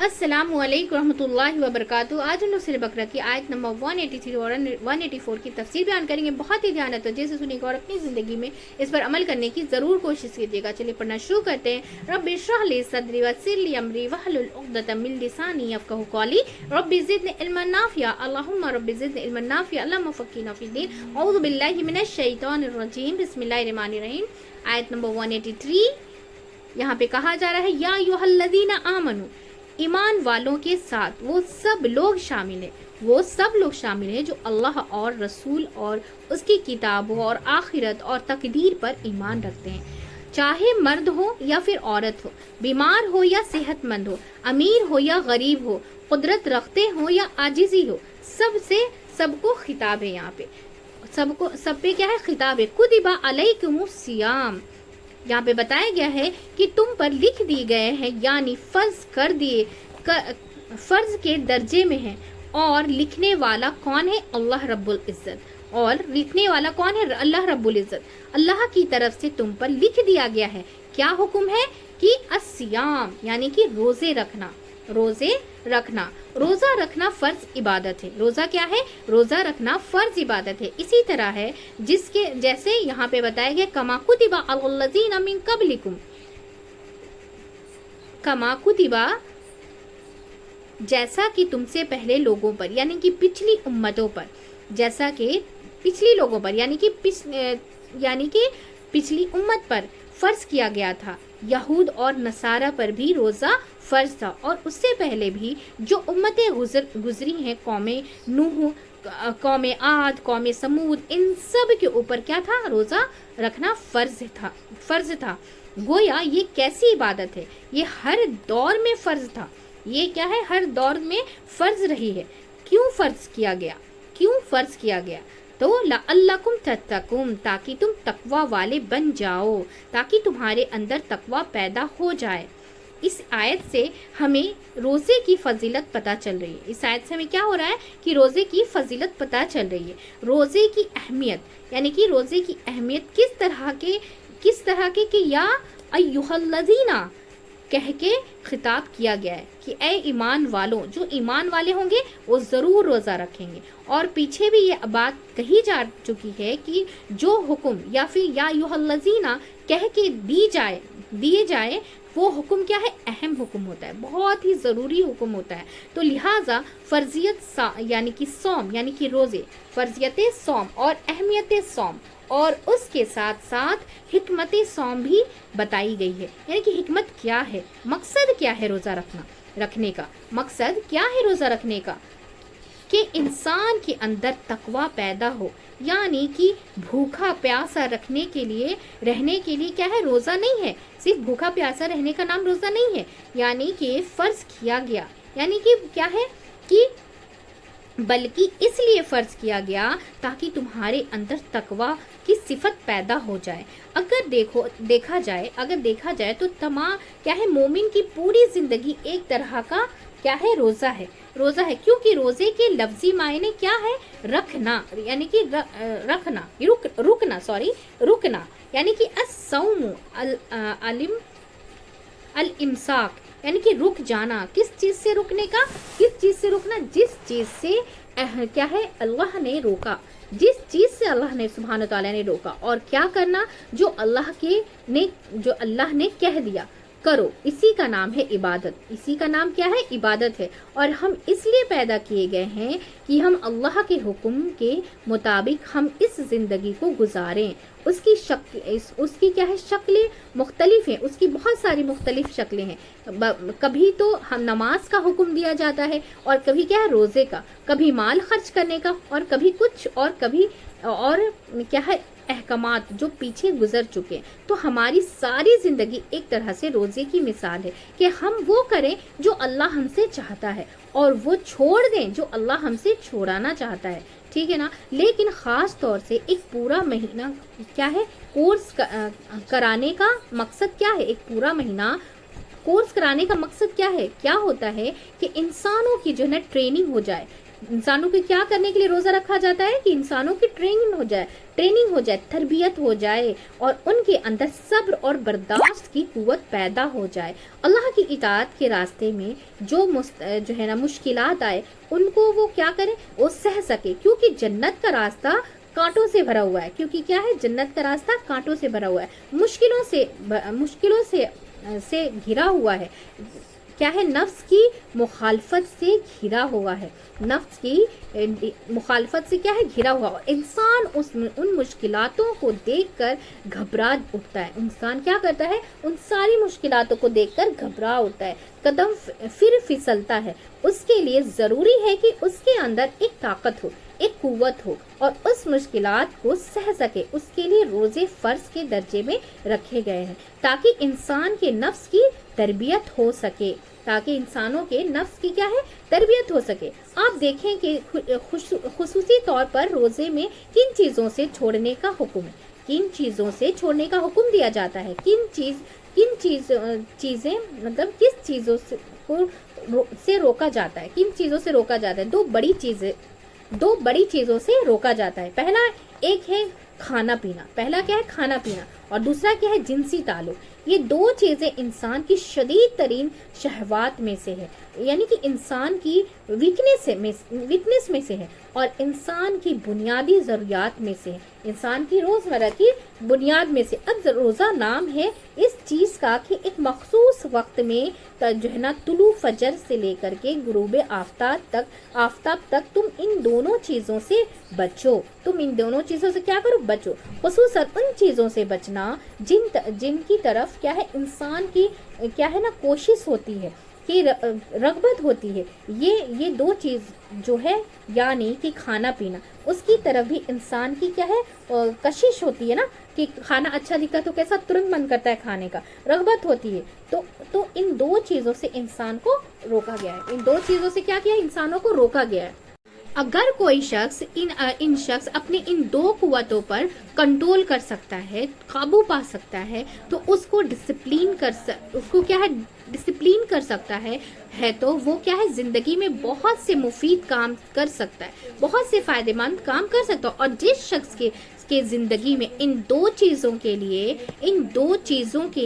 अस्सलामु अलैकुम रहमतुल्लाहि व बरकातुहू। आज हम लोग सूरह बकरा की आयत नंबर 183 और 184 की तफसीर बयान करेंगे। बहुत ही ध्यान तवज्जो से सुनिएगा और अपनी ज़िंदगी में इस पर अमल करने की ज़रूर कोशिश कीजिएगा। चलिए पढ़ना शुरू करते हैं। रब्बि इश्रह ली सदरी वयस्सिर ली अमरी वहलुल उक़दतम मिन लिसानी यफ़क़हू क़ौली रब्बि ज़िदनी इल्मन नाफ़िआ अल्लाहुम्मा रब्बि ज़िदनी इल्मन नाफ़िआ अल्लाहुम्मा फ़क़्क़िहना फ़िद्दीन औज़ु बिल्लाहि मिनश शैतानिर रजीम बिस्मिल्लाहिर रहमानिर रहीम। आयत नंबर 183 यहाँ पे कहा जा रहा है, या अय्युहल्लज़ीना आमनू, ईमान वालों के साथ वो सब लोग शामिल हैं, वो सब लोग शामिल हैं जो अल्लाह और रसूल और उसकी किताबों और आखिरत और तकदीर पर ईमान रखते हैं। चाहे मर्द हो या फिर औरत हो, बीमार हो या सेहतमंद हो, अमीर हो या गरीब हो, कुदरत रखते हो या आजिजी हो, सबको खिताब है। यहाँ पे सब पे क्या है? खिताब है। कुतिबा अलैकुमुस सियाम, यहाँ पे बताया गया है कि तुम पर लिख दिए गए हैं, यानी फर्ज के दर्जे में है। और लिखने वाला कौन है? अल्लाह रब्बुल इज्जत। और लिखने वाला कौन है? अल्लाह रब्बुल इज्जत। अल्लाह की तरफ से तुम पर लिख दिया गया है। क्या हुक्म है? कि अस्सियाम, यानी कि रोजे रखना। रोजा रखना फर्ज इबादत है। रोजा क्या है? रोजा रखना फर्ज इबादत है। इसी तरह है जिसके जैसे यहाँ पे बताया गया, कमा कुतिबा अलल्लज़ीना मिन क़ब्लिकुम, कमा कुतिबा, जैसा कि तुमसे पहले लोगों पर, यानी कि पिछली उम्मतों पर, जैसा कि पिछली लोगों पर यानी कि पिछली उम्मत पर फर्ज किया गया था। यहूद और नसारा पर भी रोज़ा फर्ज था, और उससे पहले भी जो उम्मतें गुजरी हैं, कौमे नूह, कौमे आद, कौमे समूद, इन सब के ऊपर क्या था? रोज़ा रखना फर्ज था। गोया ये कैसी इबादत है? ये हर दौर में फर्ज था। ये क्या है? हर दौर में फर्ज रही है। क्यों फर्ज किया गया? तो लअल्लकुम तत्तकुम, ताकि तुम तकवा वाले बन जाओ, ताकि तुम्हारे अंदर तकवा पैदा हो जाए। इस आयत से हमें रोज़े की फजीलत पता चल रही है। इस आयत से हमें क्या हो रहा है? कि रोज़े की फजीलत पता चल रही है। रोज़े की अहमियत, यानी कि रोज़े की अहमियत किस तरह के कि या अय्युहल्लज़ीना कह के खिताब किया गया है कि ए ईमान वालों, जो ईमान वाले होंगे वो ज़रूर रोज़ा रखेंगे। और पीछे भी ये बात कही जा चुकी है कि जो हुक्म या फिर या अय्युहल्लज़ीना कह के दिए जाए वो हुक्म क्या है? अहम हुक्म होता है, बहुत ही ज़रूरी हुक्म होता है। तो लिहाजा फर्जियत यानी कि सौम, यानी कि रोज़े, फर्जियत सौम और अहमियत सौम, और उसके साथ साथ हिकमत सौम भी बताई गई है। यानी कि हिकमत क्या है, मकसद क्या है रोज़ा रखने का? मकसद क्या है रोज़ा रखने का? कि इंसान के अंदर तकवा पैदा हो, यानी कि भूखा प्यासा रहने के लिए क्या है? रोज़ा नहीं है। सिर्फ भूखा प्यासा रहने का नाम रोज़ा नहीं है। यानी कि फ़र्ज किया गया, यानी कि क्या है कि बल्कि इसलिए फ़र्ज किया गया ताकि तुम्हारे अंदर तकवा की सिफत पैदा हो जाए। अगर देखा जाए तो तमाम क्या है? मोमिन की पूरी ज़िंदगी एक तरह का क्या है? रोज़ा है। क्योंकि रोज़े के लफ्ज़ी मायने क्या है? रखना, यानी कि रुकना, यानी कि अस्सौमु अल इमसाक, यानी कि रुक जाना। किस चीज़ से रुकना? जिस चीज़ से क्या है? अल्लाह ने रोका, जिस चीज़ से अल्लाह ने सुब्हान तआला ने रोका। और क्या करना? जो अल्लाह ने कह दिया करो, इसी का नाम है इबादत। इसी का नाम क्या है? इबादत है। और हम इसलिए पैदा किए गए हैं कि हम अल्लाह के हुक्म के मुताबिक हम इस ज़िंदगी को गुजारें। उसकी क्या है? शक्लें मुख्तलिफ हैं, उसकी बहुत सारी मुख्तलिफ शक्लें हैं। कभी तो हम नमाज का हुक्म दिया जाता है, और कभी क्या है? रोज़े का, कभी माल खर्च करने का, और कभी कुछ, और कभी और क्या है? अहकामात जो पीछे गुजर चुके हैं। तो हमारी सारी ज़िंदगी एक तरह से रोज़े की मिसाल है कि हम वो करें जो अल्लाह हमसे चाहता है, और वो छोड़ दें जो अल्लाह हमसे छोड़ाना चाहता है। ठीक है ना? लेकिन ख़ास तौर से एक पूरा महीना क्या है? कोर्स कराने का मकसद क्या है? एक पूरा महीना कोर्स कराने का मकसद क्या है? क्या होता है कि इंसानों की जो है ना ट्रेनिंग हो जाए, इंसानों को क्या करने के लिए रोज़ा रखा जाता है कि इंसानों की ट्रेनिंग हो जाए, तरबियत हो जाए और उनके अंदर सब्र और बर्दाश्त की कुव्वत पैदा हो जाए। अल्लाह की इताअत के रास्ते में जो है ना मुश्किलात आए, उनको वो क्या करे, वो सह सके, क्योंकि जन्नत का रास्ता कांटों से भरा हुआ है। क्योंकि क्या है, जन्नत का रास्ता कांटों से भरा हुआ है, मुश्किलों से घिरा हुआ है। क्या है, नफ्स की मुखालफत से घिरा हुआ है, नफ्स की मुखालफत से क्या है, घिरा हुआ। इंसान उन मुश्किलातों को देखकर घबरा उठता है। इंसान क्या करता है, उन सारी मुश्किलातों को देखकर घबरा उठता है, कदम फिर फिसलता है। उसके लिए ज़रूरी है कि उसके अंदर एक ताकत हो, एक कुव्वत हो और उस मुश्किलात को सह सके। उसके लिए रोज़े फ़र्ज के दर्जे में रखे गए हैं ताकि इंसान के नफ्स की तरबियत हो सके, ताकि इंसानों के नफ्स की क्या है, तरबियत हो सके। आप देखें कि खुसूसी तौर पर रोज़े में किन चीज़ों से छोड़ने का हुक्म है, किन चीज़ों से छोड़ने का हुक्म दिया जाता है, चीज़ें मतलब किस चीज़ों से रोका जाता है, किन चीज़ों से रोका जाता है। दो बड़ी चीज़ों से रोका जाता है। पहला एक है खाना पीना, पहला क्या है, खाना पीना, और दूसरा क्या है, जिनसी ताल्लुक। ये दो चीज़ें इंसान की शदीद तरीन शहवात में से है, यानी कि इंसान की वीकनेस में से है और इंसान की बुनियादी ज़रूरियात में से है, इंसान की रोज़मर्रा की बुनियाद में से। अब रोज़ा नाम है इस चीज़ का कि एक मखसूस वक्त में जो है ना तुलू फजर से लेकर के गुरूब आफताब तक तुम इन दोनों चीज़ों से बचो। तुम इन दोनों चीज़ों से क्या करो, बचो। खुसूसन उन चीज़ों से बचना जिनकी तरफ क्या है, इंसान की क्या है ना कोशिश होती है, कि रग़बत होती है। ये दो चीज़ जो है, यानी कि खाना पीना, उसकी तरफ भी इंसान की क्या है, कशिश होती है ना, कि खाना अच्छा दिखता तो कैसा तुरंत मन करता है खाने का, रग़बत होती है। तो इन दो चीज़ों से इंसान को रोका गया है, इन दो चीज़ों से क्या किया, इंसानों को रोका गया है। अगर कोई शख्स इन शख्स अपने इन दो कुव्वतों पर कंट्रोल कर सकता है, काबू पा सकता है, तो उसको डिसिप्लिन कर सकता है तो वो क्या है, ज़िंदगी में बहुत से मुफीद काम कर सकता है, बहुत से फ़ायदेमंद काम कर सकता है। और जिस शख्स के ज़िंदगी में इन दो चीज़ों के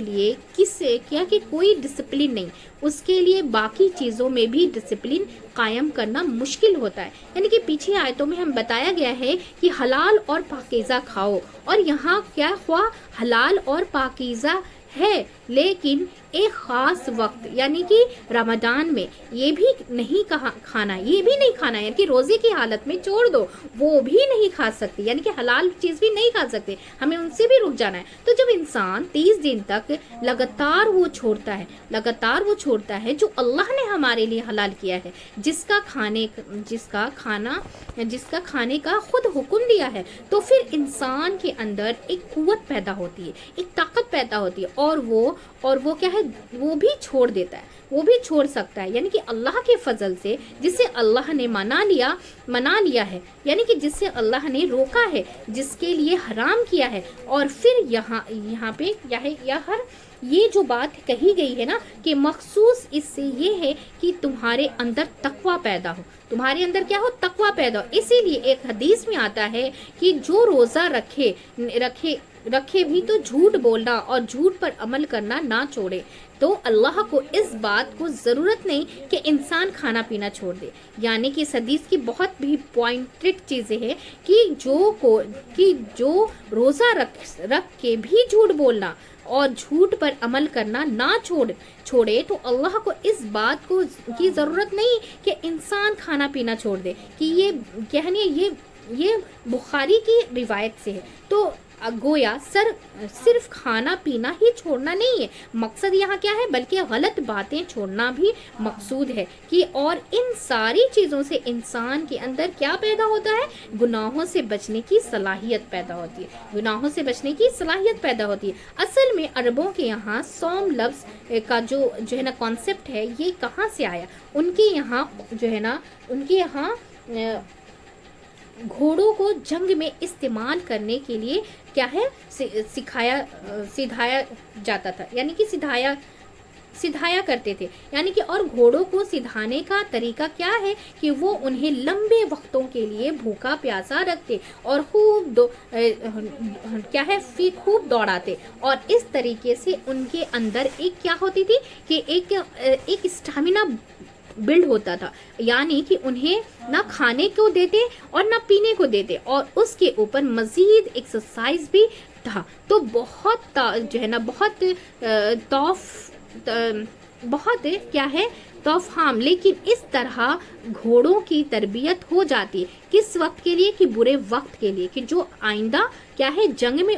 लिए कि कोई डिसिप्लिन नहीं, उसके लिए बाकी चीज़ों में भी डिसिप्लिन कायम करना मुश्किल होता है। यानी कि पीछे आयतों में हम बताया गया है कि हलाल और पाकीज़ा खाओ, और यहाँ क्या हुआ, हलाल और पाकीज़ा है, लेकिन एक ख़ास वक्त यानी कि रमज़ान में ये भी नहीं खाना, यानी कि रोज़े की हालत में छोड़ दो, वो भी नहीं खा सकते, यानी कि हलाल चीज़ भी नहीं खा सकते, हमें उनसे भी रुक जाना है। तो जब इंसान 30 दिन तक लगातार वो छोड़ता है जो अल्लाह ने हमारे लिए हलाल किया है, जिसका खाने का खुद हुक्म दिया है, तो फिर इंसान के अंदर एक कुव्वत पैदा होती है, एक ताकत पैदा होती है, और वो क्या है, वो भी छोड़ देता है, वो भी छोड़ सकता है। यानी कि अल्लाह के फजल से, जिसे अल्लाह ने मना लिया है, यानी कि जिससे अल्लाह ने रोका है, जिसके लिए हराम किया है, और फिर यहाँ पे ये जो बात कही गई है ना, कि मखसूस इससे ये है कि तुम्हारे अंदर तकवा पैदा हो, तुम्हारे अंदर क्या हो, तकवा पैदा हो। इसीलिए एक हदीस में आता है कि जो रोज़ा रखे भी तो झूठ बोलना और झूठ पर अमल करना ना छोड़े। तो अल्लाह को इस बात को ज़रूरत नहीं कि इंसान खाना पीना छोड़ दे। यानी कि इस हदीस की बहुत भी पॉइंटेड चीज़ें हैं कि जो रोज़ा रख के भी झूठ बोलना और झूठ पर अमल करना ना छोड़े, तो अल्लाह को इस बात की ज़रूरत नहीं कि इंसान खाना पीना छोड़ दे, कि ये बुखारी की रिवायत से है। तो गोया सिर्फ खाना पीना ही छोड़ना नहीं है मकसद यहाँ क्या है, बल्कि गलत बातें छोड़ना भी मकसूद है। कि और इन सारी चीज़ों से इंसान के अंदर क्या पैदा होता है, गुनाहों से बचने की सलाहियत पैदा होती है। असल में अरबों के यहाँ सौम लफ्ज़ का जो है ना कॉन्सेप्ट है, ये कहाँ से आया, उनके यहाँ घोड़ों को जंग में इस्तेमाल करने के लिए क्या है, सिखाया जाता था, यानी कि सिधाया करते थे, यानी कि और घोड़ों को सिधाने का तरीका क्या है कि वो उन्हें लंबे वक्तों के लिए भूखा प्यासा रखते और खूब दौड़ाते, और इस तरीके से उनके अंदर एक क्या होती थी कि एक स्टैमिना बिल्ड होता था, यानी कि उन्हें ना खाने को देते और ना पीने को देते, और उसके ऊपर मजीद एक्सरसाइज भी था। तो बहुत जो है ना बहुत क्या है तोफाम, लेकिन इस तरह घोड़ों की तरबियत हो जाती है किस वक्त के लिए, कि बुरे वक्त के लिए, कि जो आइंदा क्या है जंग में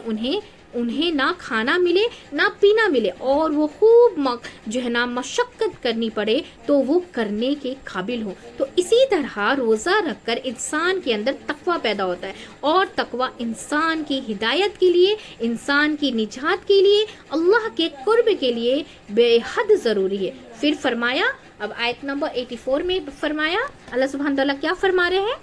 उन्हें ना खाना मिले ना पीना मिले, और वो खूब जो है ना मशक्कत करनी पड़े तो वो करने के काबिल हो। तो इसी तरह रोज़ा रखकर इंसान के अंदर तकवा पैदा होता है, और तकवा इंसान की हिदायत के लिए, इंसान की निजात के लिए, अल्लाह के कुर्ब के लिए बेहद ज़रूरी है। फिर फरमाया, अब आयत नंबर 84 में फरमाया, अल्लाह सुब्हान तआला क्या फरमा रहे हैं,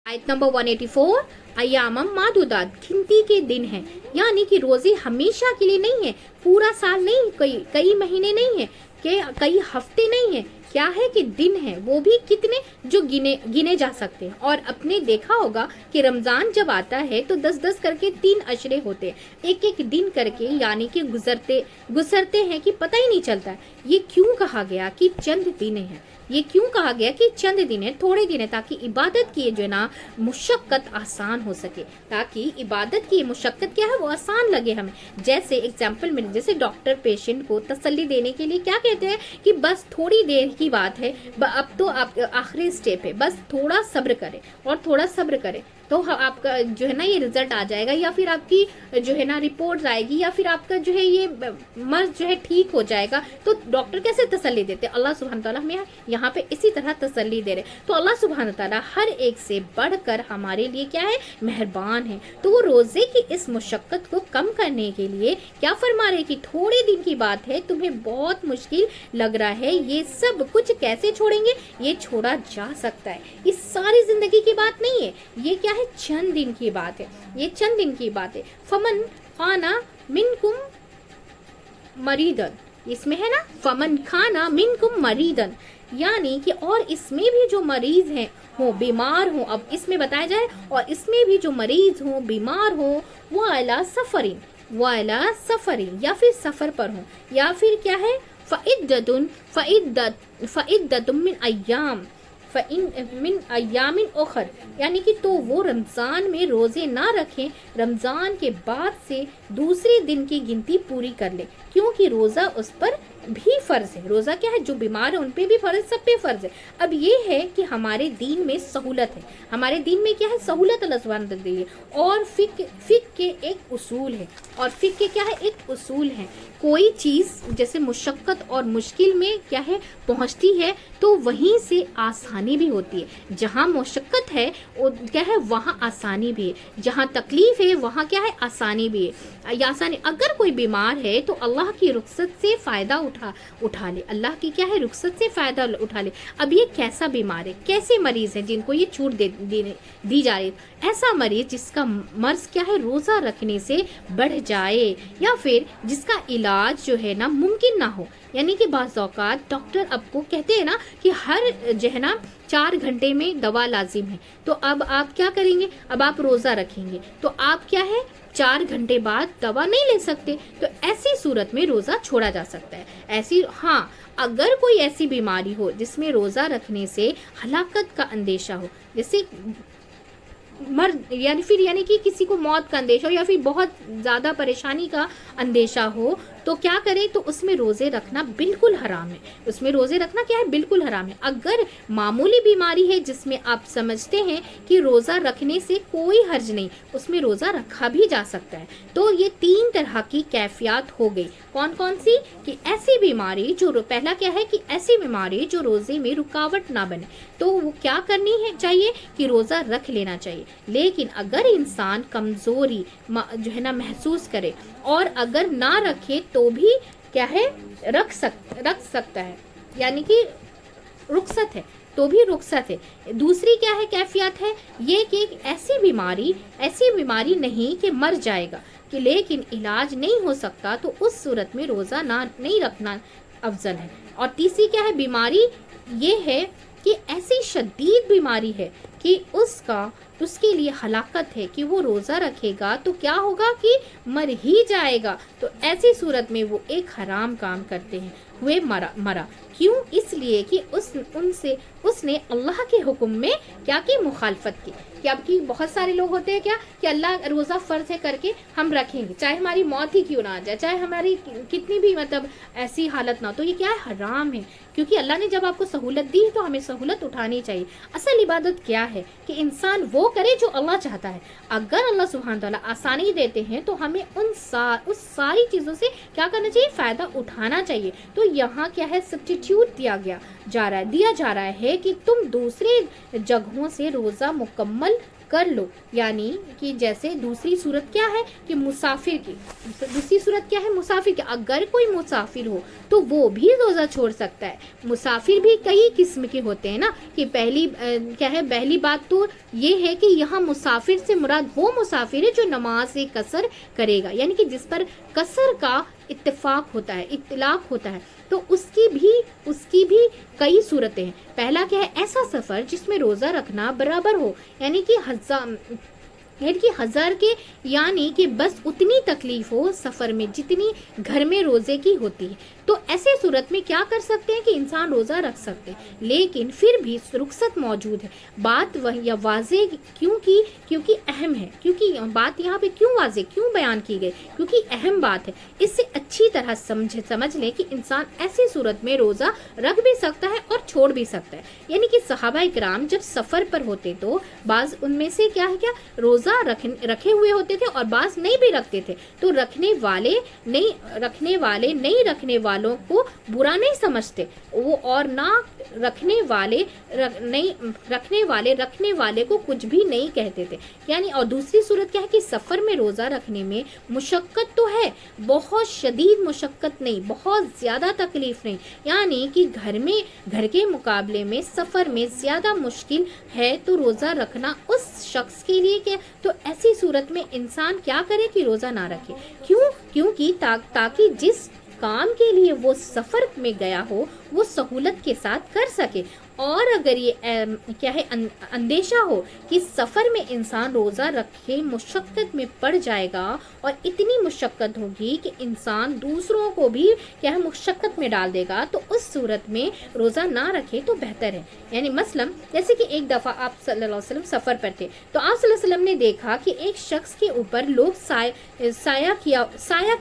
आयत नंबर 184, अय्यामम मादूदात, गिनती के दिन हैं, यानी कि रोजे हमेशा के लिए नहीं है, पूरा साल नहीं, कई महीने नहीं है, कई हफ्ते नहीं है, क्या है कि दिन है, वो भी कितने जो गिने जा सकते हैं। और अपने देखा होगा कि रमज़ान जब आता है तो 10-10 करके 3 अशरे होते हैं, एक एक दिन करके, यानी कि गुजरते हैं कि पता ही नहीं चलता। ये क्यों कहा गया कि चंद दिन है, ये क्यों कहा गया कि चंद दिन है, थोड़े दिन है, ताकि इबादत की जो है ना मुशक्कत आसान हो सके, ताकि इबादत की मुशक्कत क्या है वो आसान लगे हमें। जैसे एग्जाम्पल में, जैसे डॉक्टर पेशेंट को तसल्ली देने के लिए क्या कहते हैं कि बस थोड़ी देर की बात है, अब तो आप आखिरी स्टेप है, बस थोड़ा सब्र करें और थोड़ा सब्र करें तो आपका जो है ना ये रिजल्ट आ जाएगा, या फिर आपकी जो है ना रिपोर्ट आएगी, या फिर आपका जो है ये मर्ज जो है ठीक हो जाएगा। तो डॉक्टर कैसे तसल्ली देते, अल्लाह सुब्हान तआला हमें यहाँ पे इसी तरह तसल्ली दे रहे। तो अल्लाह सुब्हान तआला हर एक से बढ़कर हमारे लिए क्या है, मेहरबान है। तो वो रोजे की इस मुशक्कत को कम करने के लिए क्या फरमा रहे कि थोड़े दिन की बात है, तुम्हें बहुत मुश्किल लग रहा है, ये सब कुछ कैसे छोड़ेंगे, ये छोड़ा जा सकता है, ये सारी जिंदगी की बात नहीं है, ये क्या है चंद दिन की बात है, ये चंद दिन की बात है। फमन खाना मिनकुम मरीदन, इसमें है ना फमन खाना मिनकुम मरीदन, यानी कि और इसमें भी जो मरीज हैं हो, बीमार हो, अब इसमें बताया जाए, और इसमें भी जो मरीज हो, बीमार हो, वो अला सफरिन, या फिर सफर पर हो, या फिर क्या है फ़इद्दतुम मिन अय्यामिन उखर, यानी कि तो वो रमज़ान में रोज़े ना रखें, रमज़ान के बाद से दूसरे दिन की गिनती पूरी कर ले, क्योंकि रोज़ा उस पर भी फ़र्ज़ है। रोज़ा क्या है, जो बीमार है उन पे भी फ़र्ज़, सब पे फ़र्ज़ है। अब ये है कि हमारे दीन में सहूलत है, हमारे दीन में क्या है, सहूलत अल्लाह सुब्हान तआला दी है, और फ़िक़्ह के एक उसूल है, और फ़िक़्ह के क्या है, एक उसूल है। कोई चीज़ जैसे मुशक्क़त और मुश्किल में क्या है पहुँचती है, तो वहीं से आसानी भी होती है। जहाँ मुशक्क़त है क्या है, वहाँ आसानी भी है, जहाँ तकलीफ़ है वहाँ क्या है, आसानी भी है। आसानी, अगर कोई बीमार है तो अल्लाह की रुखसत से फ़ायदा उठा ले, अल्लाह की क्या है रुखसत से फ़ायदा उठा ले। अब ये कैसा बीमार है, कैसे मरीज़ है जिनको ये छूट दी जा रही है, ऐसा मरीज़ जिसका मर्ज़ क्या है रोज़ा रखने से बढ़ जाए, या फिर जिसका इलाज जो है ना मुमकिन ना हो, यानी कि बाज़ औक़ात डॉक्टर आपको कहते हैं ना कि हर जो है ना 4 घंटे में दवा लाजिम है, तो अब आप क्या करेंगे, अब आप रोज़ा रखेंगे तो आप क्या है 4 घंटे बाद दवा नहीं ले सकते, तो ऐसी सूरत में रोज़ा छोड़ा जा सकता है। ऐसी हाँ, अगर कोई ऐसी बीमारी हो जिसमें रोज़ा रखने से हलाकत का अंदेशा हो, जैसे यानी कि किसी को मौत का अंदेशा हो, या फिर बहुत ज़्यादा परेशानी का अंदेशा हो, तो क्या करें, तो उसमें रोज़े रखना बिल्कुल हराम है, उसमें रोज़े रखना क्या है, बिल्कुल हराम है। अगर मामूली बीमारी है जिसमें आप समझते हैं कि रोज़ा रखने से कोई हर्ज नहीं, उसमें रोज़ा रखा भी जा सकता है। तो ये 3 तरह की कैफियत हो गई, कौन कौन सी, कि ऐसी बीमारी जो, पहला क्या है कि ऐसी बीमारी जो रोज़े में रुकावट ना बने, तो वो क्या करनी है चाहिए कि रोज़ा रख लेना चाहिए। लेकिन अगर इंसान कमज़ोरी जो है ना महसूस करे, और अगर ना रखे तो भी क्या है रख सकता है, यानी कि रुखसत है, تو بھی رخصت ہے. دوسری کیا ہے کیفیت ہے یہ کہ ایک ایسی بیماری نہیں کہ مر جائے گا کہ لیکن علاج نہیں ہو سکتا تو اس صورت میں روزہ نہیں رکھنا افضل ہے. اور تیسری کیا ہے بیماری یہ ہے کہ ایسی شدید بیماری ہے کہ اس کے لیے ہلاکت ہے کہ وہ روزہ رکھے گا تو کیا ہوگا کہ مر ہی جائے گا. تو ایسی صورت میں وہ ایک حرام کام کرتے ہیں ہوئے مرا. کیوں؟ اس لیے کہ اس نے اللہ کے حکم میں کیا کی مخالفت کی. کہ اب کی بہت سارے لوگ ہوتے ہیں کیا کہ اللہ روزہ فرض ہے کر کے ہم رکھیں گے چاہے ہماری موت ہی کیوں نہ آ جائے, چاہے ہماری کتنی بھی مطلب ایسی حالت نہ ہو. تو یہ کیا ہے حرام ہے, کیونکہ اللہ نے جب آپ کو سہولت دی تو ہمیں سہولت اٹھانی چاہیے. اصل عبادت کیا ہے کہ انسان وہ کرے جو اللہ چاہتا ہے. اگر اللہ سبحانہ تعالیٰ آسانی دیتے ہیں تو ہمیں اس ساری چیزوں سے کیا کرنا چاہیے, فائدہ اٹھانا چاہیے. تو یہاں کیا ہے سبسٹیٹیوٹ دیا جا رہا ہے کہ تم دوسرے جگہوں سے روزہ مکمل کر لو. یعنی کہ جیسے دوسری صورت کیا ہے کہ مسافر کی, اگر کوئی مسافر ہو تو وہ بھی روزہ چھوڑ سکتا ہے. مسافر بھی کئی قسم کے ہوتے ہیں نا, کہ پہلی بات تو یہ ہے کہ یہاں مسافر سے مراد وہ مسافر ہے جو نماز قصر کرے گا, یعنی کہ جس پر قصر کا اطلاق ہوتا ہے. تو اس کی بھی کئی صورتیں ہیں. پہلا کیا ہے ایسا سفر جس میں روزہ رکھنا برابر ہو, یعنی کہ ہزار کے یعنی کہ بس اتنی تکلیف ہو سفر میں جتنی گھر میں روزے کی ہوتی ہے. تو ایسے صورت میں کیا کر سکتے ہیں کہ انسان روزہ رکھ سکتے ہیں, لیکن پھر بھی رخصت موجود ہے. بات واضح کیونکہ اہم ہے, کیونکہ بات یہاں پہ کیوں بیان کی گئی, کیونکہ اہم بات ہے. اس سے اچھی طرح سمجھ لیں کہ انسان ایسی صورت میں روزہ رکھ بھی سکتا ہے اور چھوڑ بھی سکتا ہے. یعنی کہ صحابہ کرام جب سفر پر ہوتے تو بعض ان میں سے کیا روزہ رکھے ہوئے ہوتے تھے اور بعض نہیں بھی رکھتے تھے. تو رکھنے والے نہیں رکھنے والوں کو برا نہیں سمجھتے وہ, اور نہ رکھنے والے کو کچھ بھی نہیں کہتے تھے. یعنی اور دوسری صورت کیا ہے کہ سفر میں روزہ رکھنے میں مشقت تو ہے, بہت شدید مشقت نہیں, بہت زیادہ تکلیف نہیں. یعنی کہ گھر کے مقابلے میں سفر میں زیادہ مشکل ہے تو روزہ رکھنا اس شخص کے لیے کیا, تو ایسی صورت میں انسان کیا کرے کہ روزہ نہ رکھے. کیونکہ تاکہ جس کام کے لیے وہ سفر میں گیا ہو وہ سہولت کے ساتھ کر سکے. اور اگر یہ اندیشہ ہو کہ سفر میں انسان روزہ رکھے مشقت میں پڑ جائے گا اور اتنی مشقت ہوگی کہ انسان دوسروں کو بھی مشقت میں ڈال دے گا, تو اس صورت میں روزہ نہ رکھے تو بہتر ہے. یعنی مثلا جیسے کہ ایک دفعہ آپ صلی اللہ علیہ وسلم سفر پر تھے تو آپ صلی اللہ علیہ وسلم نے دیکھا کہ ایک شخص کے اوپر لوگ سایہ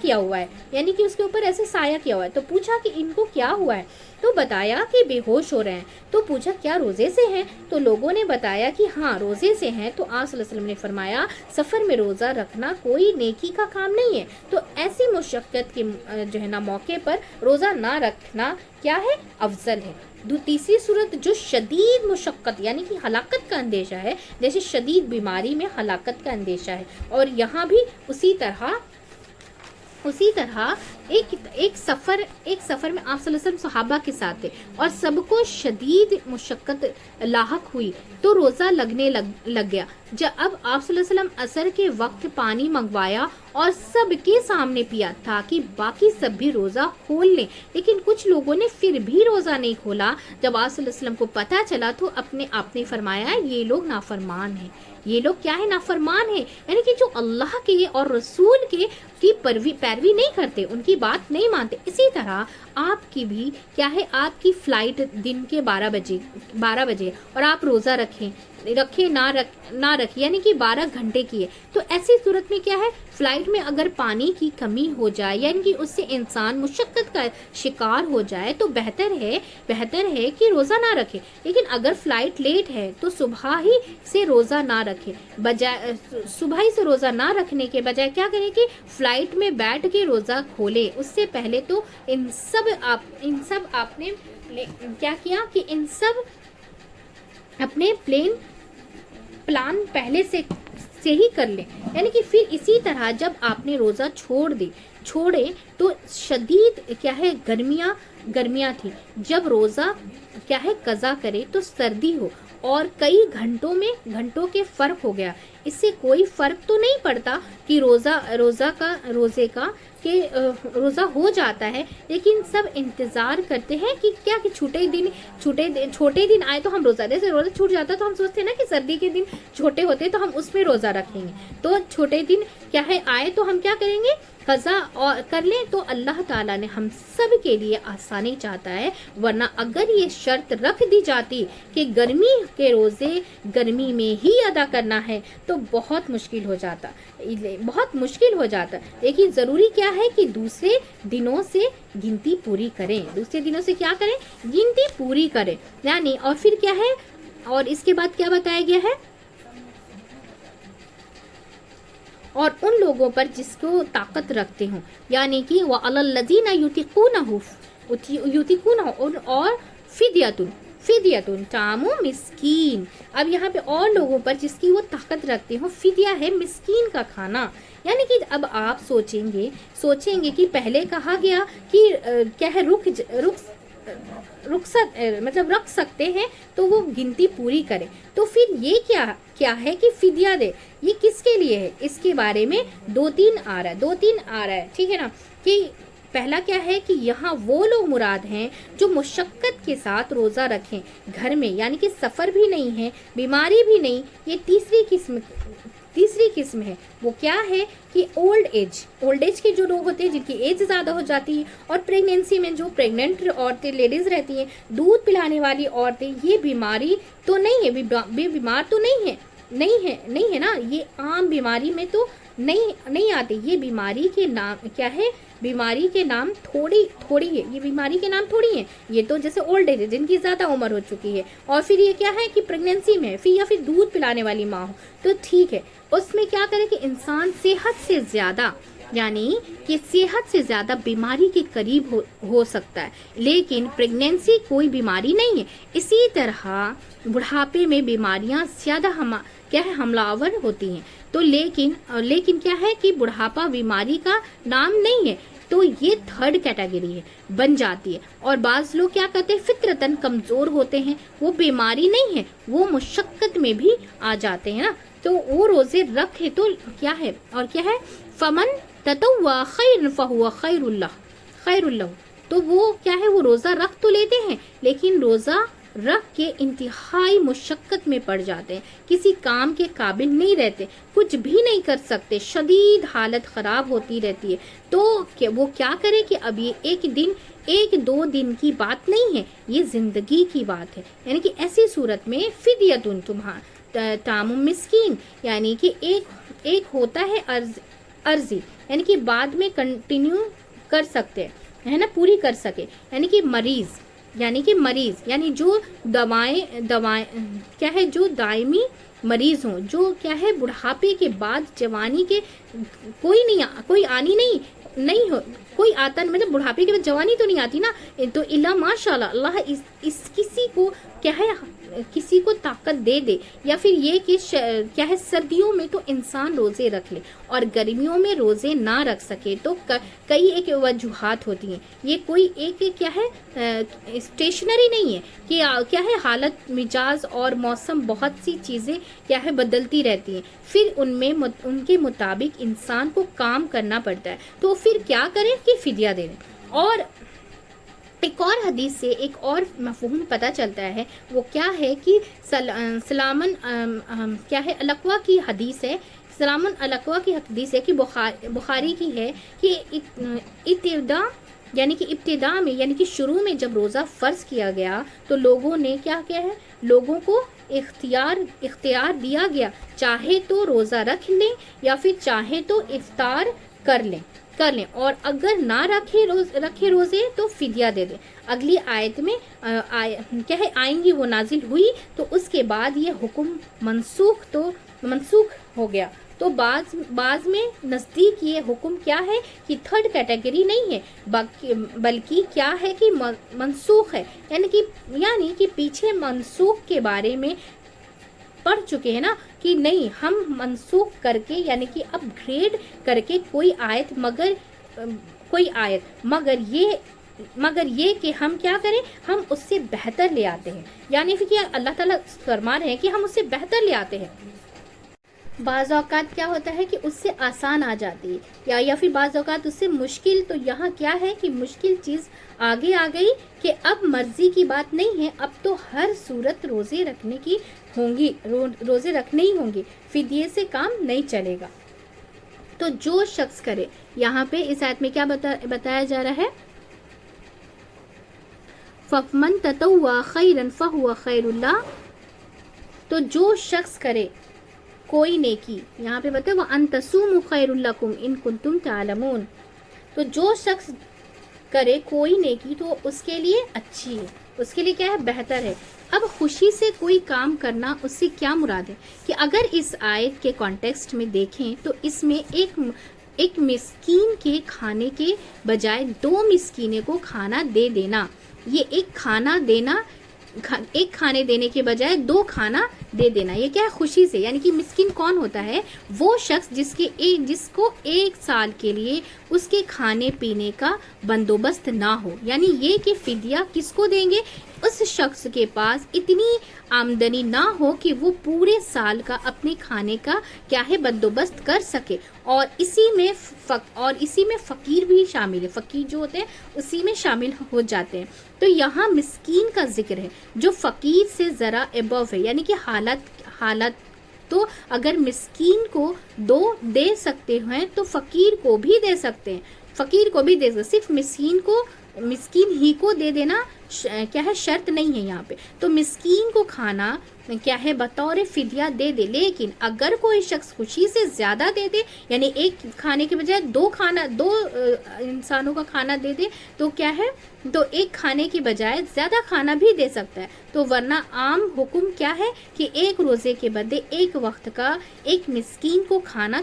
کیا ہوا ہے, یعنی کہ اس کے اوپر ایسے سایہ کیا ہوا ہے. تو پوچھا کہ ان کو کیا ہوا ہے, تو بتایا کہ بے ہوش ہو رہے ہیں. تو پوچھا کیا روزے سے ہیں, تو لوگوں نے بتایا کہ ہاں روزے سے ہیں. تو آپ صلی اللہ علیہ وسلم نے فرمایا سفر میں روزہ رکھنا کوئی نیکی کا کام نہیں ہے. تو ایسی مشقت کے موقع پر روزہ نہ رکھنا کیا ہے افضل ہے. تیسری صورت جو شدید مشقت یعنی کہ ہلاکت کا اندیشہ ہے, جیسے شدید بیماری میں ہلاکت کا اندیشہ ہے, اور یہاں بھی اسی طرح ایک سفر میں آپ صلی اللہ علیہ وسلم صحابہ کے ساتھ تھے اور سب کو شدید مشقت لاحق ہوئی تو روزہ لگنے لگ گیا. جب اب آپ صلی اللہ علیہ وسلم عصر کے وقت پانی منگوایا اور سب کے سامنے پیا تاکہ باقی سب بھی روزہ کھول لیں, لیکن کچھ لوگوں نے پھر بھی روزہ نہیں کھولا. جب آپ صلی اللہ علیہ وسلم کو پتہ چلا تو اپنے آپ نے فرمایا یہ لوگ نافرمان ہیں. یہ لوگ کیا ہے نافرمان ہیں, یعنی کہ جو اللہ کے اور رسول کی پیروی نہیں کرتے, ان کی بات نہیں مانتے. اسی طرح آپ کی بھی کیا ہے, آپ کی فلائٹ دن کے 12 بجے اور آپ روزہ رکھیں نہ رکھیں یعنی کہ 12 گھنٹے کی ہے. تو ایسی صورت میں کیا ہے فلائٹ میں اگر پانی کی کمی ہو جائے یعنی کہ اس سے انسان مشقت کا شکار ہو جائے تو بہتر ہے کہ روزہ نہ رکھے. لیکن اگر فلائٹ لیٹ ہے تو صبح ہی سے روزہ نہ رکھے, صبح ہی سے روزہ نہ رکھنے کے بجائے کیا کرے کہ فلائٹ میں بیٹھ کے روزہ کھولے. اس سے پہلے تو ان سب آپ نے کیا کیا کہ ان سب اپنے پلان پہلے سے ہی کر لیں. یعنی کہ پھر اسی طرح جب آپ نے روزہ چھوڑے تو شدید کیا ہے گرمیاں गर्मियाँ थी। जब रोज़ा क्या है कज़ा करे तो सर्दी हो और कई घंटों के फ़र्क हो गया। इससे कोई फ़र्क तो नहीं पड़ता कि रोज़े का कि रोज़ा हो जाता है, लेकिन सब इंतज़ार करते हैं कि क्या कि छोटे दिन आए तो हम रोज़ा, जैसे रोज़ा छूट जाता है तो हम सोचते हैं ना कि सर्दी के दिन छोटे होते हैं तो हम उसमें रोज़ा रखेंगे। तो छोटे दिन क्या है आए तो हम क्या करेंगे, कज़ा और कर लें। तो अल्लाह ताला ने हम सब के लिए आसानी चाहता है, वरना अगर ये शर्त रख दी जाती कि गर्मी के रोज़े गर्मी में ही अदा करना है तो बहुत मुश्किल हो जाता। लेकिन ज़रूरी क्या है कि दूसरे दिनों से गिनती पूरी करें, दूसरे दिनों से क्या करें, गिनती पूरी करें। यानी और फिर क्या है, और इसके बाद क्या बताया गया है, और उन लोगों पर जिसको ताकत रखते हो, यानी कि व अलल्लज़ीना युतिकूनहु और फिदियतुन तामु मिस्कीन। अब यहाँ पे और लोगों पर जिसकी वो ताकत रखते हो, फिदिया है मिस्कीन का खाना। यानी कि अब आप सोचेंगे कि पहले कहा गया कि क्या है रुखसत मतलब रख सकते हैं तो वो गिनती पूरी करे, तो फिर ये क्या है कि फिदिया दे, ये किसके लिए है, इसके बारे में दो तीन आ रहा है, ठीक है ना। कि पहला क्या है कि यहाँ वो लोग मुराद हैं जो मुशक्क़त के साथ रोज़ा रखें घर में, यानी कि सफ़र भी नहीं है, बीमारी भी नहीं। ये तीसरी किस्म है। वो क्या है कि ओल्ड एज के जो लोग होते हैं जिनकी एज ज़्यादा हो जाती है, और प्रेगनेंसी में जो प्रेग्नेंट औरतें लेडीज़ रहती हैं, दूध पिलाने वाली औरतें, ये बीमारी तो नहीं है, बीमार तो नहीं है ना, ये आम बीमारी में तो नहीं आते। ये बीमारी के नाम क्या है, बीमारी के नाम थोड़ी है, ये बीमारी के नाम थोड़ी है। ये तो जैसे ओल्ड एज जिनकी ज़्यादा उम्र हो चुकी है, और फिर ये क्या है कि प्रेगनेंसी में या फिर दूध पिलाने वाली माँ हो तो ठीक है। उसमें क्या करे कि इंसान सेहत से ज़्यादा बीमारी के करीब हो सकता है, लेकिन प्रेगनेंसी कोई बीमारी नहीं है। इसी तरह बुढ़ापे में बीमारियां ज़्यादा हमलावर होती हैं। तो लेकिन क्या है कि बुढ़ापा बीमारी का नाम नहीं है, तो ये थर्ड कैटेगरी है, बन जाती है। और बाज़ लोग क्या कहते हैं, फितरतन कमज़ोर होते हैं, वो बीमारी नहीं है, वो मुशक्क़त में भी आ जाते हैं ना, तो वो रोज़े रखे तो क्या है, और क्या है, फमन ततव्वा खैरन फहुवा खैरुल्लाह। तो वो क्या है, वो रोज़ा रख तो लेते हैं, लेकिन रोज़ा रख के इंतहाई मुशक्क़त में पड़ जाते हैं, किसी काम के काबिल नहीं रहते, कुछ भी नहीं कर सकते, शदीद हालत ख़राब होती रहती है। तो वो क्या करे कि अब ये एक दो दिन की बात नहीं है, ये ज़िंदगी की बात है। यानी कि ऐसी सूरत में फिदियतुन तामुम मिस्कीन, यानी कि एक होता है अर्जी, यानी कि बाद में कंटिन्यू कर सकते हैं, है ना, पूरी कर सके। यानी कि मरीज़ यानी जो दवाएं क्या है, जो दायमी मरीज़ हों, जो क्या है बुढ़ापे के बाद जवानी के कोई आनी नहीं हो, कोई आता मतलब बुढ़ापे के बाद जवानी तो नहीं आती ना, तो इल्ला माशाल्लाह अल्लाह इस किसी को क्या है, किसी को ताकत दे, या फिर ये कि क्या है सर्दियों में तो इंसान रोज़े रख ले और गर्मियों में रोज़े ना रख सके, तो कई एक वजूहात होती हैं। ये कोई एक क्या है स्टेशनरी नहीं है कि क्या है, हालत मिजाज और मौसम बहुत सी चीज़ें क्या है बदलती रहती हैं, फिर उनके मुताबिक इंसान को काम करना पड़ता है। तो फिर क्या करें कि फिदिया दे दें। और एक और हदीस से एक और मफ़हूम पता चलता है, वो क्या है कि सलामन क्या है अलकवा की हदीस है, सलामन अलकवा की हदीस है कि बुखारी की है कि इब्तिदा में यानी कि शुरू में जब रोज़ा फ़र्ज़ किया गया तो लोगों ने क्या किया है, लोगों को इख्तियार दिया गया, चाहे तो रोज़ा रख लें या फिर चाहे तो इफ्तार कर लें, और अगर ना रखे रोज़े तो फिदिया दे दें। अगली आयत में क्या है आएंगी, वो नाजिल हुई, तो उसके बाद ये हुक्म मनसूख हो गया। तो बाज में नज़दीक ये हुक्म क्या है कि थर्ड कैटेगरी नहीं है, बल्कि क्या है कि मनसूख है, यानी कि पीछे मनसूख के बारे में पढ़ चुके हैं ना, कि नहीं हम मनसूख करके यानी कि अपग्रेड करके कोई आयत मगर ये مگر یہ کہ ہم کیا کریں، ہم اس سے بہتر لے آتے ہیں، یعنی کہ اللہ تعالیٰ فرما رہے ہیں کہ ہم اس سے بہتر لے آتے ہیں۔ بعض اوقات کیا ہوتا ہے کہ اس سے آسان آ جاتی ہے یا پھر بعض اوقات اس سے مشکل، تو یہاں کیا ہے کہ مشکل چیز آگے آ گئی کہ اب مرضی کی بات نہیں ہے، اب تو ہر صورت روزے رکھنے کی ہوں گی، روزے رکھنے ہی ہوں گے، فدیے سے کام نہیں چلے گا۔ تو جو شخص کرے، یہاں پہ اس آیت میں کیا بتایا جا رہا ہے، فَمَن تَطَوَّعَ خَيْرًا فَهُوَ خَيْرٌ لَهُ، تو جو شخص کرے کوئی نیکی، یہاں پہ بتائے وَأَن تَصُومُوا خَيْرٌ لَكُمْ إِن كُنتُمْ تَعْلَمُونَ، تو جو شخص کرے کوئی نیکی تو اس کے لیے اچھی ہے، اس کے لیے کیا ہے، بہتر ہے۔ اب خوشی سے کوئی کام کرنا، اس سے کیا مراد ہے کہ اگر اس آیت کے کانٹیکسٹ میں دیکھیں تو اس میں ایک مسکین کے کھانے کے بجائے 2 مسکینے کو کھانا دے دینا، یہ ایک کھانے دینے کے بجائے 2 کھانا دے دینا، یہ کیا ہے، خوشی سے۔ یعنی کہ مسکین کون ہوتا ہے، وہ شخص جس کو 1 سال کے لیے اس کے کھانے پینے کا بندوبست نہ ہو، یعنی یہ کہ فدیہ کس کو دیں گے، اس شخص کے پاس اتنی آمدنی نہ ہو کہ وہ پورے سال کا اپنے کھانے کا کیا ہے بندوبست کر سکے، اور اسی میں فقیر بھی شامل ہے، فقیر جو ہوتے ہیں اسی میں شامل ہو جاتے ہیں۔ تو یہاں مسکین کا ذکر ہے جو فقیر سے ذرا ابو ہے، یعنی کہ حالت تو اگر مسکین کو 2 دے سکتے ہیں تو فقیر کو بھی دے سکتے ہیں، صرف مسکین ہی کو دے دینا کیا ہے، شرط نہیں ہے یہاں پہ۔ تو مسکین کو کھانا کیا ہے بطور فدیہ دے دے، لیکن اگر کوئی شخص خوشی سے زیادہ دے دے، یعنی 1 کھانے کے بجائے 2 انسانوں کا کھانا دے دے، تو کیا ہے، تو 1 کھانے کے بجائے زیادہ کھانا بھی دے سکتا ہے۔ تو ورنہ عام حکم کیا ہے کہ 1 روزے کے بدلے 1 وقت کا 1 مسکین کو کھانا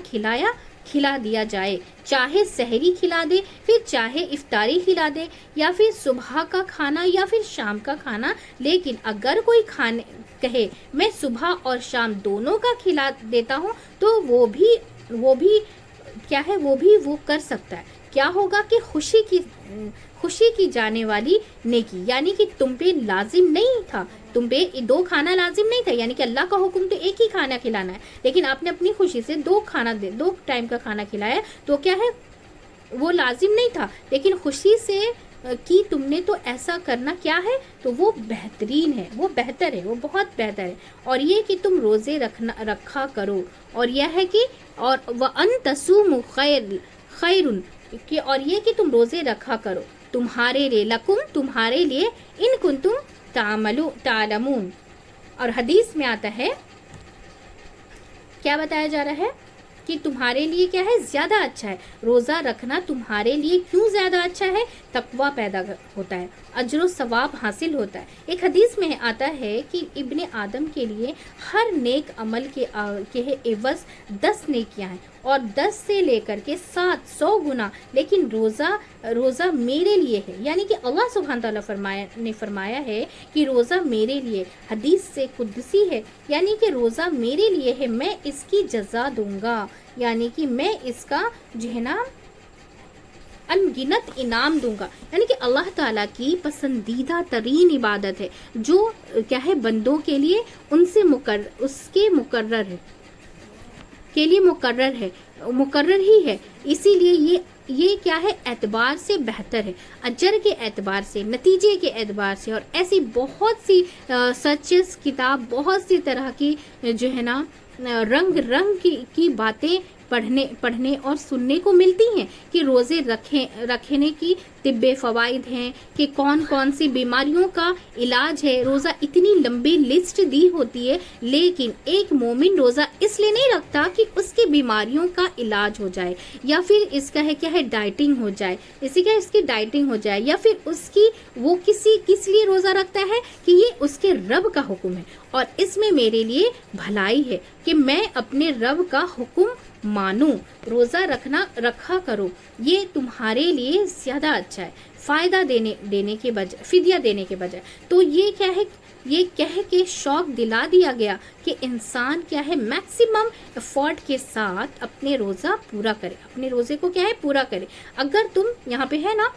کھلا دیا جائے، چاہے سحری کھلا دے، پھر چاہے افطاری کھلا دے، یا پھر صبح کا کھانا یا پھر شام کا کھانا۔ لیکن اگر کوئی کہے میں صبح اور شام دونوں کا کھلا دیتا ہوں تو وہ بھی کیا ہے، وہ کر سکتا ہے۔ کیا ہوگا کہ خوشی کی جانے والی نیکی، یعنی کہ تم پہ لازم نہیں تھا، تم پہ 2 کھانا لازم نہیں تھا، یعنی کہ اللہ کا حکم تو 1 ہی کھانا کھلانا ہے، لیکن آپ نے اپنی خوشی سے 2 ٹائم کا کھانا کھلایا، تو کیا ہے، وہ لازم نہیں تھا، لیکن خوشی سے کی تم نے، تو ایسا کرنا کیا ہے، تو وہ بہترین ہے، وہ بہتر ہے، وہ بہت بہتر ہے۔ اور یہ کہ تم روزے رکھا کرو، اور یہ ہے کہ وَأَن تَصُومُوا خَيْرٌ، اور یہ کہ تم روزے رکھا کرو تمہارے لیے، تمہارے لیے، ان کنتم تعلمون۔ اور حدیث میں آتا ہے، کیا بتایا جا رہا ہے کہ تمہارے لیے کیا ہے، زیادہ اچھا ہے روزہ رکھنا، تمہارے لیے کیوں زیادہ اچھا ہے، تقویٰ پیدا ہوتا ہے، اجر و ثواب حاصل ہوتا ہے۔ ایک حدیث میں آتا ہے کہ ابن آدم کے لیے ہر نیک عمل کے عوض 10 نیکیاں ہیں، اور 10 سے لے کر کے 700 گنا، لیکن روزہ میرے لیے ہے، یعنی کہ اللہ سبحانہ تعالیٰ نے فرمایا ہے کہ روزہ میرے لیے، حدیث سے قدسی ہے، یعنی کہ روزہ میرے لیے ہے، میں اس کی جزا دوں گا، یعنی کہ میں اس کا جو ہے نا انگنت انعام دوں گا، یعنی کہ اللہ تعالیٰ کی پسندیدہ ترین عبادت ہے جو کیا ہے بندوں کے لیے اس کے مقرر ہی ہے، اسی لیے یہ کیا ہے، اعتبار سے بہتر ہے، اجر کے اعتبار سے، نتیجے کے اعتبار سے، اور ایسی بہت سی سچس کتاب، بہت سی طرح کی جو ہے نا رنگ کی باتیں پڑھنے اور سننے کو ملتی ہیں کہ روزے رکھنے کی طبی فوائد ہیں، کہ کون سی بیماریوں کا علاج ہے، روزہ اتنی لمبی لسٹ دی ہوتی ہے، لیکن ایک مومن روزہ اس لیے نہیں رکھتا کہ اس کی بیماریوں کا علاج ہو جائے، یا پھر اس کا ہے کیا ہے ڈائٹنگ ہو جائے، اس کی ڈائٹنگ ہو جائے، یا پھر وہ کس لیے روزہ رکھتا ہے کہ یہ اس کے رب کا حکم ہے، اور اس میں میرے لیے بھلائی ہے کہ میں اپنے رب کا حکم مانوں، روزہ رکھا کرو، یہ تمہارے لیے زیادہ اچھا ہے، فائدہ دینے کے بجائے، فدیہ دینے کے بجائے، تو یہ کیا ہے، یہ کہہ کے شوق دلا دیا گیا کہ انسان کیا ہے میکسیمم ایفورٹ کے ساتھ اپنے روزہ پورا کرے، اپنے روزے کو کیا ہے پورا کرے۔ اگر تم یہاں پہ ہے نا،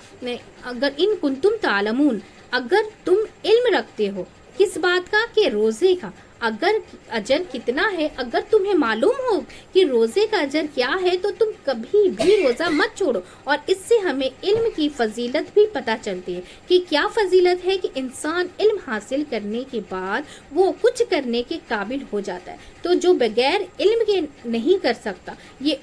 اگر ان کنتم تعلمون، اگر تم علم رکھتے ہو کس بات کا، کہ روزے کا اگر اجر کتنا ہے، اگر تمہیں معلوم ہو کہ روزے کا اجر کیا ہے تو تم کبھی بھی روزہ مت چھوڑو۔ اور اس سے ہمیں علم کی فضیلت بھی پتہ چلتی ہے کہ کیا فضیلت ہے، کہ انسان علم حاصل کرنے کے بعد وہ کچھ کرنے کے قابل ہو جاتا ہے۔ تو جو بغیر علم کے نہیں کر سکتا، یہ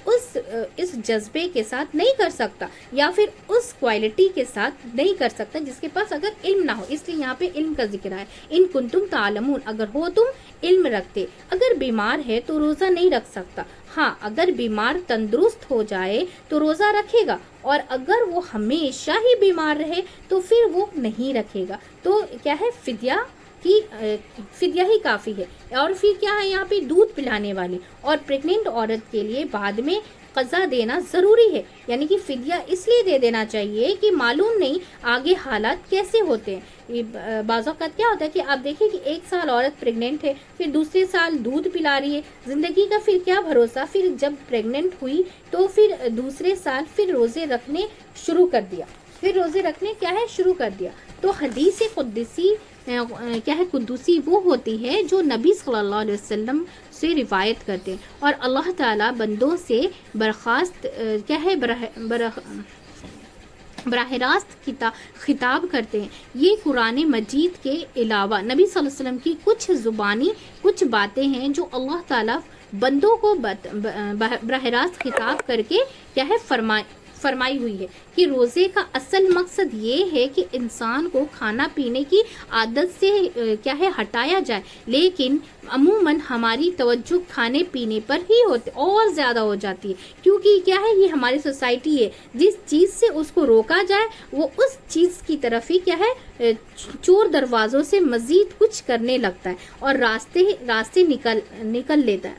اس جذبے کے ساتھ نہیں کر سکتا، یا پھر اس کوالٹی کے ساتھ نہیں کر سکتا جس کے پاس اگر علم نہ ہو۔ اس لیے یہاں پہ علم کا ذکر ہے، ان کنتم تعلمون، اگر ہو تم علم رکھتے۔ اگر بیمار ہے تو روزہ نہیں رکھ سکتا، ہاں اگر بیمار تندرست ہو جائے تو روزہ رکھے گا، اور اگر وہ ہمیشہ ہی بیمار رہے تو پھر وہ نہیں رکھے گا۔ تو کیا ہے، فدیہ ہی کافی ہے۔ اور پھر کیا ہے یہاں پہ دودھ پلانے والی اور پریگننٹ عورت کے لیے بعد میں قضا دینا ضروری ہے، یعنی کہ فدیہ اس لیے دے دینا چاہیے کہ معلوم نہیں آگے حالات کیسے ہوتے ہیں۔ بعض اوقات کیا ہوتا ہے کہ آپ دیکھیں کہ 1 سال عورت پریگننٹ ہے، پھر دوسرے سال دودھ پلا رہی ہے، زندگی کا پھر کیا بھروسہ، پھر جب پریگننٹ ہوئی تو پھر دوسرے سال پھر روزے رکھنے شروع کر دیا، شروع کر دیا۔ تو حدیث قدسی کیا ہے، قدسی وہ ہوتی ہے جو نبی صلی اللہ علیہ وسلم سے روایت کرتے ہیں، اور اللہ تعالیٰ بندوں سے براہ راست خطاب کرتے ہیں۔ یہ قرآن مجید کے علاوہ نبی صلی اللہ علیہ وسلم کی کچھ باتیں ہیں جو اللہ تعالیٰ بندوں کو براہ راست خطاب کر کے کیا ہے فرمائی ہوئی ہے، کہ روزے کا اصل مقصد یہ ہے کہ انسان کو کھانا پینے کی عادت سے کیا ہے ہٹایا جائے، لیکن عموماً ہماری توجہ کھانے پینے پر ہی اور زیادہ ہو جاتی ہے، کیونکہ کیا ہے یہ ہماری سوسائٹی ہے، جس چیز سے اس کو روکا جائے وہ اس چیز کی طرف ہی کیا ہے چور دروازوں سے مزید کچھ کرنے لگتا ہے، اور راستے نکل لیتا ہے،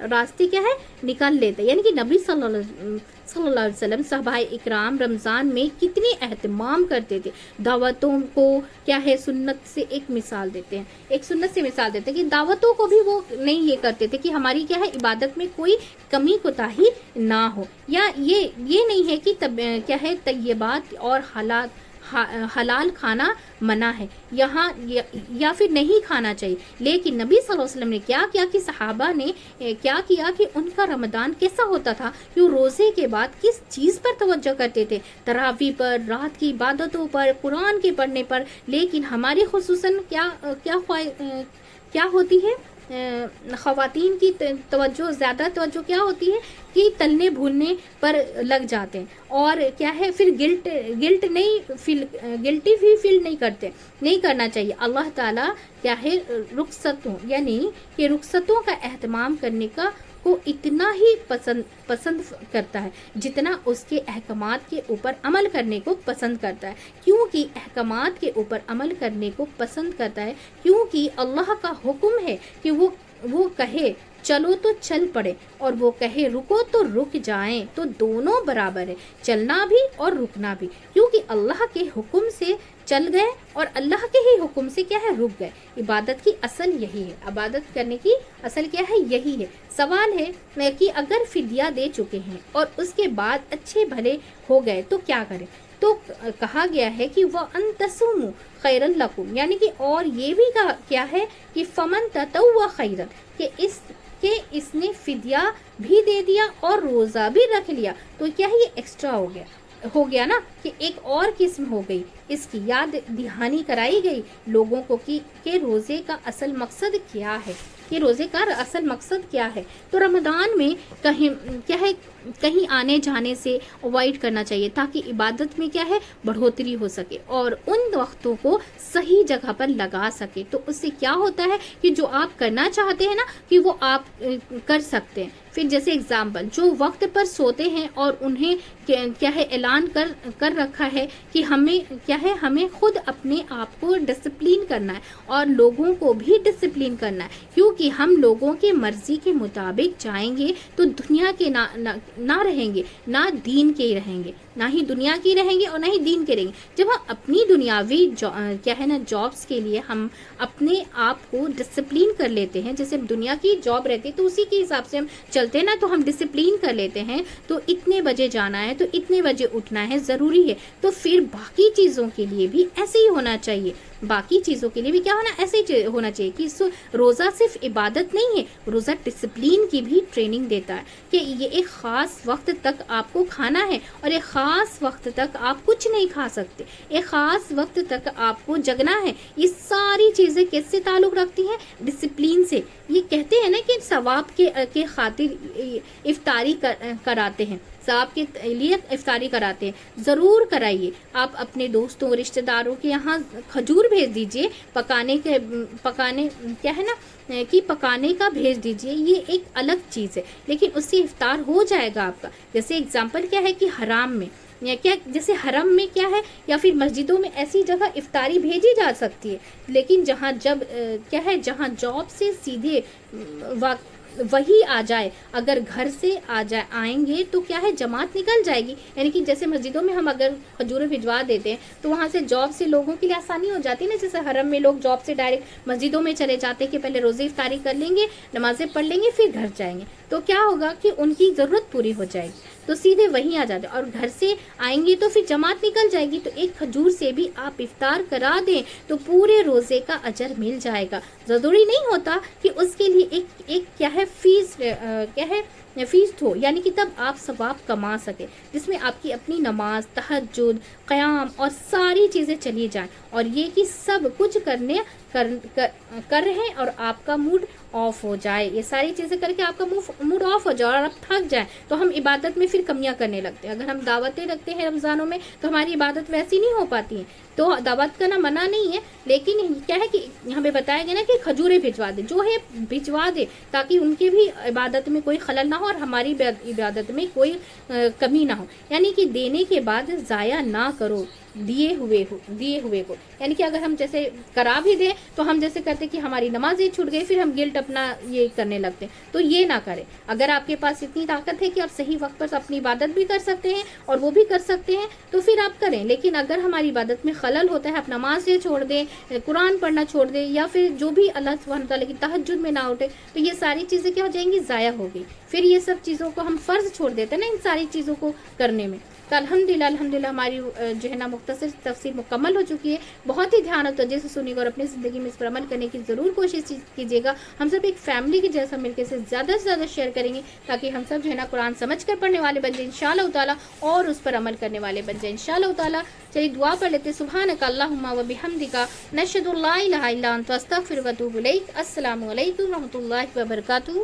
یعنی کہ نبی صلی اللہ علیہ وسلم صحابہ اکرام رمضان میں کتنے اہتمام کرتے تھے دعوتوں کو، کیا ہے سنت سے مثال دیتے ہیں کہ دعوتوں کو بھی وہ نہیں یہ کرتے تھے کہ ہماری کیا ہے عبادت میں کوئی کمی کوتاہی نہ ہو، یا یہ نہیں ہے کہ کیا ہے طیبات اور حلال کھانا منع ہے یہاں، یا پھر نہیں کھانا چاہیے، لیکن نبی صلی اللہ علیہ وسلم نے کیا کیا کہ صحابہ نے کیا کیا کہ ان کا رمضان کیسا ہوتا تھا، کہ وہ روزے کے بعد کس چیز پر توجہ کرتے تھے، تراویح پر، رات کی عبادتوں پر، قرآن کے پڑھنے پر، لیکن ہماری خصوصاً کیا ہوتی ہے، خواتین کی زیادہ توجہ کیا ہوتی ہے کہ تلنے بھولنے پر لگ جاتے ہیں، اور کیا ہے پھر گلٹی بھی فیل نہیں کرنا چاہیے۔ اللہ تعالیٰ کیا ہے رخصتوں کا اہتمام کرنے کو اتنا ہی پسند کرتا ہے جتنا اس کے احکامات کے اوپر عمل کرنے کو پسند کرتا ہے، کیونکہ احکامات کے اوپر عمل کرنے کو پسند کرتا ہے، کیونکہ اللہ کا حکم ہے کہ وہ کہے چلو تو چل پڑے، اور وہ کہے رکو تو رک جائیں، تو دونوں برابر ہے، چلنا بھی اور رکنا بھی، کیونکہ اللہ کے حکم سے چل گئے اور اللہ کے ہی حکم سے کیا ہے رک گئے۔ عبادت کی اصل یہی ہے، عبادت کرنے کی اصل کیا ہے یہی ہے۔ سوال ہے کہ اگر فدیہ دے چکے ہیں اور اس کے بعد اچھے بھلے ہو گئے تو کیا کریں؟ تو کہا گیا ہے کہ وَأَن تَصُومُوا خَيْرًا لَكُمْ، یعنی کہ اور یہ بھی کیا ہے کہ فَمَن تَطَوَّعَ خَيْرًا، کہ اس نے فدیہ بھی دے دیا اور روزہ بھی رکھ لیا، تو کیا ہے یہ ایکسٹرا ہو گیا نا، کہ ایک اور قسم ہو گئی، اس کی یاد دہانی کرائی گئی لوگوں کو کہ روزے کا اصل مقصد کیا ہے، تو رمضان میں کہیں آنے جانے سے اوائڈ کرنا چاہیے تاکہ عبادت میں کیا ہے بڑھوتری ہو سکے، اور ان وقتوں کو صحیح جگہ پر لگا سکے۔ تو اس سے کیا ہوتا ہے کہ جو آپ کرنا چاہتے ہیں نا کہ وہ آپ کر سکتے ہیں۔ پھر جیسے اگزامپل، جو وقت پر سوتے ہیں اور انہیں کیا ہے اعلان کر رکھا ہے کہ ہمیں خود اپنے آپ کو ڈسپلین کرنا ہے اور لوگوں کو بھی ڈسپلین کرنا ہے، کیونکہ ہم لوگوں کے مرضی کے مطابق جائیں گے تو دنیا کے نہ رہیں گے، نہ دین کے رہیں گے، نہ ہی دنیا کی رہیں گے اور نہ ہی دین کے رہیں گے. جب ہم اپنی دنیاوی کیا ہے نا جابس کے لیے ہم اپنے آپ کو ڈسپلین کر لیتے ہیں, جیسے دنیا کی جاب رہتی ہے تو اسی کے حساب سے ہم چلتے ہیں نا, تو ہم ڈسپلین کر لیتے ہیں, تو اتنے بجے جانا ہے تو اتنے بجے اٹھنا ہے ضروری ہے, تو پھر باقی چیزوں کے لیے بھی ایسے ہی ہونا چاہیے. باقی چیزوں کے لیے بھی کیا ہونا, ایسے ہی ہونا چاہیے کہ روزہ صرف عبادت نہیں ہے, روزہ ڈسپلین کی بھی ٹریننگ دیتا ہے کہ یہ ایک خاص وقت تک آپ کو کھانا ہے اور ایک خاص وقت تک آپ کچھ نہیں کھا سکتے, ایک خاص وقت تک آپ کو جگنا ہے. یہ ساری چیزیں کس سے تعلق رکھتی ہیں, ڈسپلین سے. یہ کہتے ہیں نا کہ ثواب کے خاطر افطاری کراتے ہیں, ثواب کے لیے افطاری کراتے ہیں, ضرور کرائیے. آپ اپنے دوستوں رشتہ داروں کے یہاں کھجور بھیج دیجئے, پکانے کیا ہے نا کہ پکانے کا بھیج دیجئے, یہ ایک الگ چیز ہے, لیکن اس سے افطار ہو جائے گا آپ کا. جیسے اگزامپل کیا ہے کہ حرام میں یا کیا, جیسے حرم میں کیا ہے یا پھر مسجدوں میں ایسی جگہ افطاری بھیجی جا سکتی ہے, لیکن جہاں کیا ہے جہاں جاب سے سیدھے وہی آ جائے, اگر گھر سے آئیں گے تو کیا ہے جماعت نکل جائے گی. یعنی کہ جیسے مسجدوں میں ہم اگر کھجوریں بھجوا دیتے ہیں تو وہاں سے جاب سے لوگوں کے لیے آسانی ہو جاتی ہے نا, جیسے حرم میں لوگ جاب سے ڈائریکٹ مسجدوں میں چلے جاتے ہیں کہ پہلے روزے افطاری کر لیں گے, نمازیں پڑھ لیں گے, پھر گھر جائیں گے, تو کیا ہوگا کہ ان کی ضرورت پوری ہو جائے گی, تو سیدھے وہیں آ جاتے. اور گھر سے آئیں گے تو پھر جماعت نکل جائے گی, تو ایک کھجور سے بھی آپ افطار کرا دیں تو پورے روزے کا اجر مل جائے گا. ضروری نہیں ہوتا کہ اس کے لیے ایک کیا ہے فیس ہو, یعنی کہ تب آپ ثواب کما سکے, جس میں آپ کی اپنی نماز, تہجد, قیام اور ساری چیزیں چلی جائیں, اور یہ کہ سب کچھ کر رہے ہیں اور آپ کا موڈ آف ہو جائے. یہ ساری چیزیں کر کے آپ کا موڈ آف ہو جائے اور آپ تھک جائیں, تو ہم عبادت میں پھر کمیاں کرنے لگتے ہیں. اگر ہم دعوتیں رکھتے ہیں رمضانوں میں تو ہماری عبادت ویسی نہیں ہو پاتی ہیں. تو دعوت کرنا منع نہیں ہے, لیکن کیا ہے کہ ہمیں بتایا گیا نا کہ کھجوریں بھجوا دے, جو ہے بھجوا دے, تاکہ ان کی بھی عبادت میں کوئی خلل نہ ہو اور ہماری عبادت میں کوئی کمی نہ ہو. یعنی کہ دینے کے بعد ضائع نہ کرو دیے ہوئے کو. یعنی کہ اگر ہم جیسے کرا بھی دیں تو ہم جیسے کرتے کہ ہماری نمازیں چھوٹ گئی, پھر ہم گلٹ اپنا یہ کرنے لگتے ہیں, تو یہ نہ کریں. اگر آپ کے پاس اتنی طاقت ہے کہ آپ صحیح وقت پر اپنی عبادت بھی کر سکتے ہیں اور وہ بھی کر سکتے ہیں, تو پھر آپ کریں. لیکن اگر ہماری عبادت میں خلل ہوتا ہے, آپ نماز چھوڑ دیں, قرآن پڑھنا چھوڑ دیں, یا پھر جو بھی اللہ سبحانہ تعالیٰ کی تہجد میں نہ اٹھے, تو یہ ساری چیزیں کیا ہو جائیں گی, ضائع ہو گئی. پھر یہ سب چیزوں کو ہم فرض چھوڑ دیتے ہیں نا, ان ساری چیزوں کو کرنے میں. تو الحمدللہ ہماری جو ہے نا مختصر تفسیر مکمل ہو چکی ہے. بہت ہی دھیان و توجہ سے سنیے گا اور اپنی زندگی میں اس پر عمل کرنے کی ضرور کوشش کیجیے گا. ہم سب ایک فیملی کے جیسا مل کے سے زیادہ سے زیادہ شیئر کریں گے, تاکہ ہم سب جو ہے نا قرآن سمجھ کر پڑھنے والے بن جائیں انشاءاللہ تعالیٰ, اور اس پر عمل کرنے والے بن جائیں انشاءاللہ تعالیٰ. چلیے دعا پڑھ لیتے. سبحانک اللہم و بحمدک نشہد لا الہ الا انت استغفرک و اتوب الیک. السلام علیکم و رحمۃ اللہ وبرکاتہ.